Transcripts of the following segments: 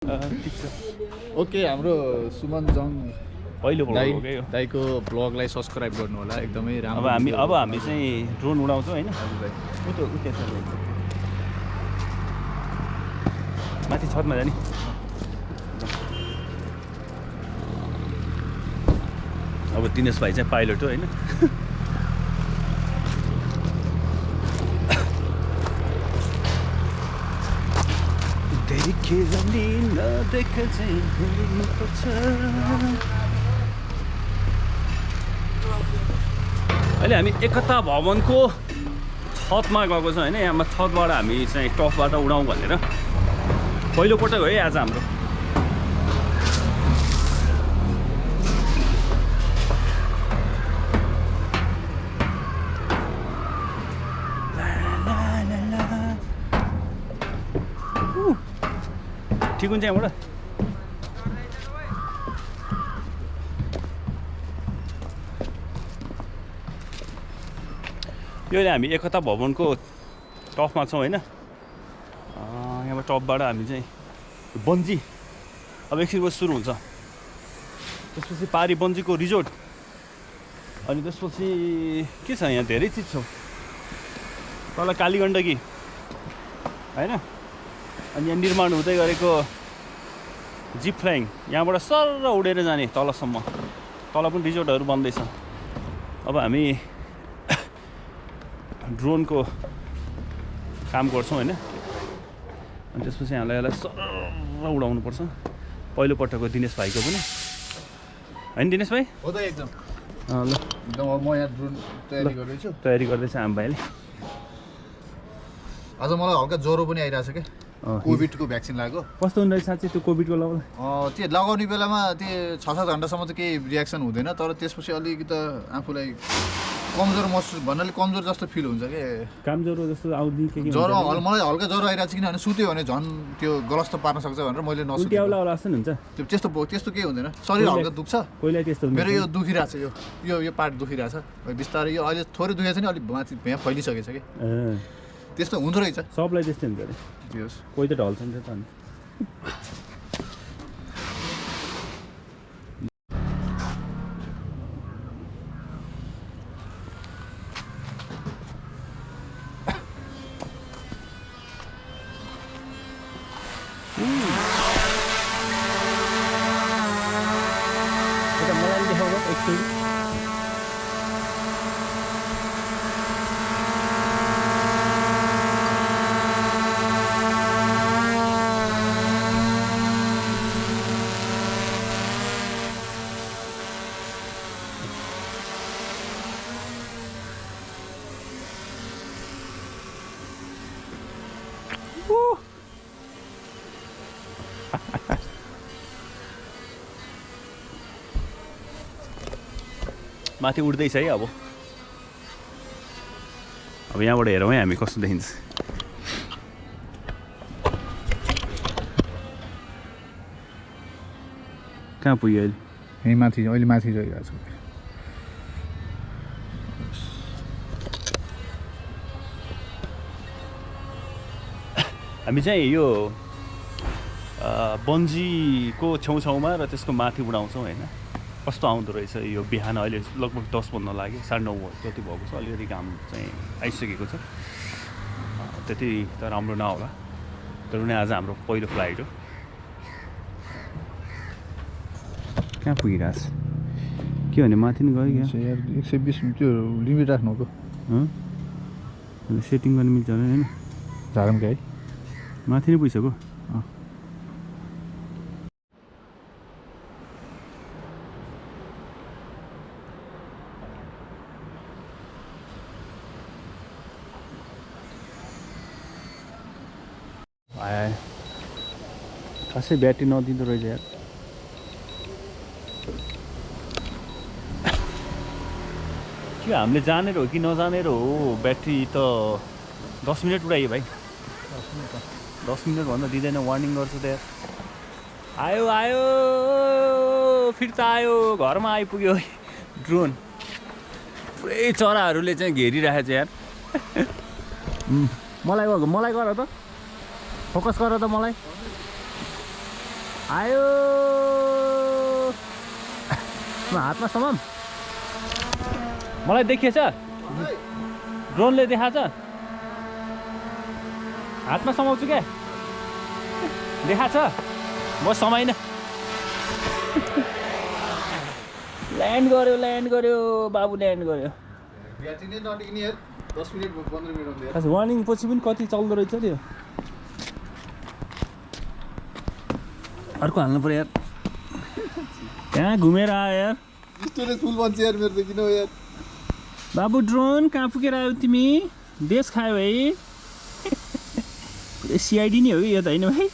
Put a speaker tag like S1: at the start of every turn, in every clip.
S1: ठिक छ
S2: ओके हाम्रो सुमन जङ
S1: पहिलो भ्लग हो के यो
S2: दाइको ब्लगलाई सब्स्क्राइब गर्नु होला एकदमै राम्रो
S1: अब हामी चाहिँ ड्रोन उडाउँछौँ हैन माथि छतमा जाने अब दिनेश भाइ चाहिँ पाइलट हो हैन देखे जानी नदेखे चाहिँ भुल्नुपर्छ अहिले हामी एकता भवनको छतमा गएको छौँ हैन यहाँ छतबाट हामी चाहिँ टपबाट उडाउँ भनेर पहिलोपटक हो है आज हाम्रो ठिक हुन्छ यहाँबाट यो अहिले हामी एकता भवनको टपमा छौँ होइन यहाँबाट टपबाट हामी चाहिँ बन्जी अब एकछिन पछि सुरु हुन्छ त्यसपछि पारी बन्जीको रिजोर्ट अनि त्यसपछि के छ यहाँ धेरै चिज छ तल कालीगण्डकी होइन अनि यहाँ निर्माण हुँदै गरेको जिप फ्लाइङ यहाँबाट सर उडेर जाने तलसम्म तल पनि रिजोर्टहरू बन्दैछ अब हामी ड्रोनको काम गर्छौँ होइन अनि त्यसपछि हामीलाई यसलाई सर उडाउनुपर्छ पहिलोपटकको दिनेश भाइको पनि होइन दिनेश भाइ
S2: हो त एकदम
S1: ल
S2: एकदम म यहाँ ड्रोन तयारी गर्दैछु
S1: तयारी गर्दैछ आम भाइले
S2: आज मलाई हल्का ज्वरो पनि आइरहेछ क्या कोभिडको भ्याक्सिन लाग्यो
S1: कस्तो हुँदो रहेछ साँच्चै त्यो कोभिडको लगाउँदा
S2: त्यो लगाउने बेलामा त्यो 6-7 घन्टासम्म त केही रियाक्सन हुँदैन तर त्यसपछि अलिकति त आफूलाई कमजोर महसुस भन्नाले कमजोर जस्तो फिल हुन्छ कि
S1: काम ज्वरो जस्तो आउँदै के
S2: ज्वरो मलाई हल्का ज्वरो आइरहेको छ किनभने सुत्यो भने झन् त्यो गलस्त पार्न सक्छ भनेर मैले नसुतेँ
S1: हुन्छ
S2: त्यस्तो केही हुँदैन शरीर हल्का दुख्छ
S1: कोहीलाई त्यस्तो
S2: मेरो यो दुखिरहेछ यो पार्ट दुखिरहेछ बिस्तारै यो अहिले थोरै दुखेको छ नि अलिक माथि यहाँ फैलिसकेको छ कि त्यस्तो हुँदो रहेछ
S1: सबलाई त्यस्तै हुन्छ अरे कोही त ढल्छ नि त अनि मलाई देखाउनु एकचोटि माथि उड्दैछ है अब यहाँबाट हेरौँ है हामी कस्तो देखिन्छ कहाँ पुग्यो अहिले
S2: यहीँ माथि अहिले माथि गइरहेको छु
S1: हामी चाहिँ यो बन्जीको छेउछाउमा र त्यसको माथि उडाउँछौँ होइन कस्तो आउँदो रहेछ यो बिहान अहिले लगभग 10 बज्न लाग्यो 9:30 जति भएको छ अलिकति घाम चाहिँ आइसकेको छ त्यति त राम्रो नहोला तर पनि आज हाम्रो पहिलो फ्लाइट हो कहाँ पुगिरहेछ के भने माथि नि गयो क्या
S2: 120 त्यो लिमिट राख्नुको
S1: सेटिङ गर्नु मिल्छ होला होइन
S2: झारमका है
S1: माथि नै पुगिसक्यो खासै ब्याट्री नदिँदो रहेछ यार के हामीले जानेर हो कि नजानेर हो ब्याट्री त 10 मिनट उडायो भाइ 10 मिनट भन्दा दिँदैन वार्निङ गर्छु त यार आयो आयो फिर्ता आयो घरमा आइपुग्यो ड्रोन पुरै चराहरूले चाहिँ घेरिरहेको छ यार मलाई गर त फोकस गर त मलाई आयो म हातमा समाम मलाई देखिएछ ड्रोनले देखाछ हातमा समाउँछु क्या देखाछ म समाइन ल्यान्ड गर्यो बाबु ल्यान्ड गर्यो
S2: ब्याट्री नै नटिक्ने यार 10 मिनेट 15 मिनेट हुन्छ यार
S1: वार्निङ पछि पनि कति चल्दो रहेछ त्यो अर्को हाल्नु पर्यो यार कहाँ घुमेर आयो यार
S2: स्टोरेज फुल बन्छ यार मेरो त किन हो यार
S1: बाबु ड्रोन कहाँ पुगेर आयो तिमी देश खायो है सिआइडी नै हो कि यो त होइन भाइ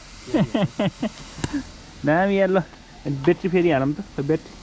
S1: दामी यार ल ब्याट्री फेरि हालौँ त ब्याट्री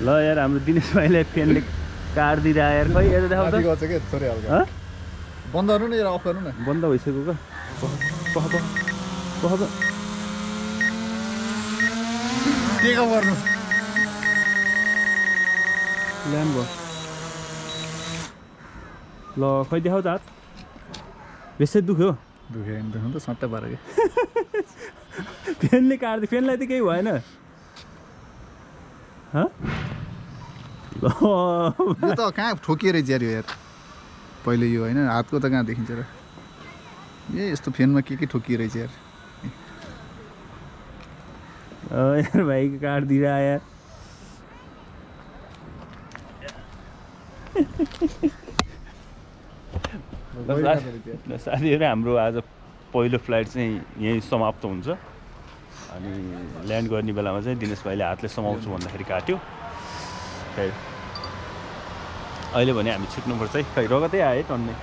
S1: ल यार हाम्रो दिनेश भाइलाई फ्यानले काट्दिएर यार खै यता देखाउ त
S2: गर्छ के थोरै हल्का बन्द गर्नु न यार अफ गर्नु न
S1: बन्द भइसक्यो क्या
S2: टेक अफ गर्नु
S1: ल्यान्ड भयो ल खै देखाउ त हात बेसै दुख्यो
S2: दुख्यो नि त सट्टा पार के
S1: फ्यानले काट्दै फ्यानलाई त केही भएन
S2: यो त कहाँ ठोकिएर यार यो यार पहिले यो होइन हातको त कहाँ देखिन्छ र यस्तो फ्यानमा के ठोकिरहेछ यार
S1: यार भाइको काट्दिएर आयो साथीहरू हाम्रो आज पहिलो फ्लाइट चाहिँ यहीँ समाप्त हुन्छ अनि ल्यान्ड गर्ने बेलामा चाहिँ दिनेश भाइले हातले समाउँछु भन्दाखेरि काट्यो खै अहिले भने हामी छुट्नुपर्छ है खै रगतै आयो है टन्नै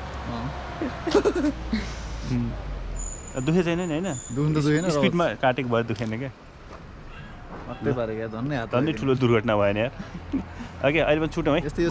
S1: दुखे छैन नि होइन
S2: दुख्नु त दुखेन
S1: स्पिडमा काटेको भएर दुखेन क्या
S2: मात्रै पारे क्या धन्नै हात
S1: ठुलो दुर्घटना भएन यार ओके अहिले पनि छुटौँ है
S2: यस्तै